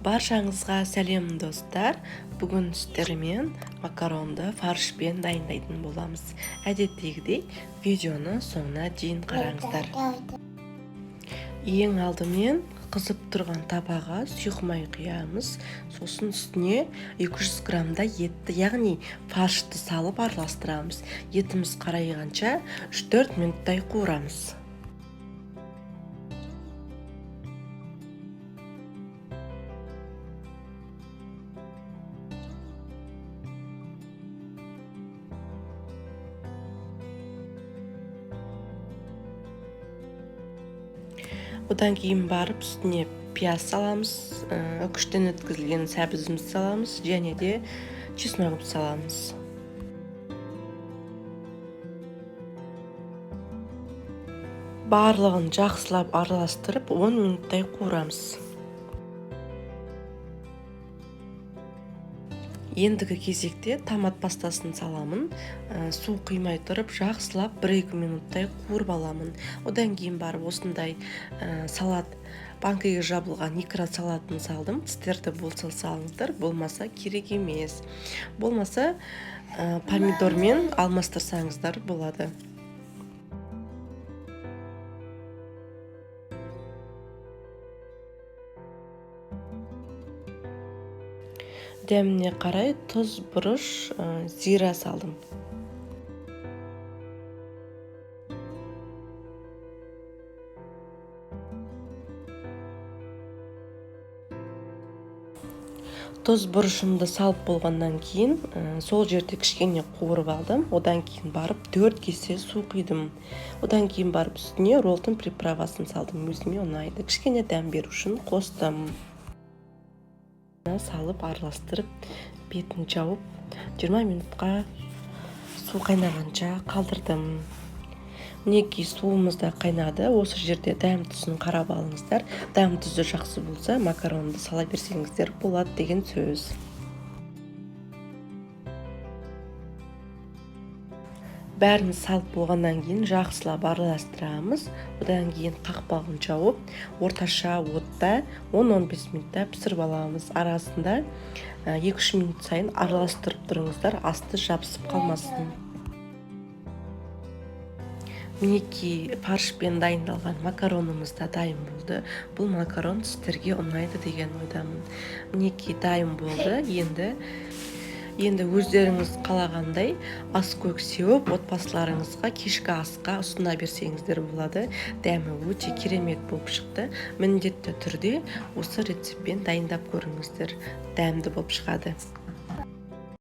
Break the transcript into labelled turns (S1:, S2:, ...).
S1: Баршаңызға сәлем достар. Бүгін сіздермен макаронды фаршпен дайындайтын боламыз. Әдеттегідей видеоны соңына дейін қараңыздар. Ең алдымен қызып тұрған табаға сұйық құямыз. Сосын үстіне 200 граммда етті, яғни фаршты салып араластырамыз. Етіміз қарайғанша 3-4 минуттай қуырамыз. Одан кейін барып үстіне пияз саламыз, үкіштен өткізілген сәбізімізді саламыз, және де чесногымызды саламыз. Барлығын жақсылап араластырып 10 минуттай қуырамыз. Ендігі кезекте томат пастасын саламын. Су құймай тұрып жақсылап 1-2 минуттай қуырып аламын. Одан кейін барып осындай салат, банкіге жабылған икра салатын салдым. Сіздерді болса салыңыздар, болмаса керек емес. Болмаса помидормен алмастырсаңыздар болады. Дәміне қарай тұз, бұрыш, зира салдым. Тұз бұрышымды салып болғаннан кейін сол жерде кішкене қуырып алдым. Одан кейін барып 4 кесе су құйдым. Одан кейін барып үстіне роллтың приправасын салдым. Өзіме ұнайды. Кішкене дәм беру үшін қостым. Салып араластырып, бетін жауып 20 минутқа су қайнағанша қалдырдым. Мінекей суымыз да қайнады. Осы жерде дәм тұзын қарап алыңыздар. Дәм тұзы жақсы болса, макаронды сала берсеңіздер болады деген сөз. Бәрін салып болғаннан кейін жақсылап араластырамыз. Одан кейін қақпағын жауып, орташа отта 10-15 минутта пісіріп аламыз. Арасында 2-3 минут сайын араластырып тұрыңыздар, асты жабысып қалмасын. Мінекей фаршпен дайындалған макаронымыз да дайын болды. Бұл макарон сіздерге ұнайды деген ойдамын. Мінекей дайын болды. Енді өздеріңіз қалағандай ас көк сеуіп, отбасыларыңызға кешкі асқа ұсына берсеңіздер болады. Дәмі өте керемет болып шықты. Міндетті түрде осы рецептпен дайындап көріңіздер. Дәмді болып шығады.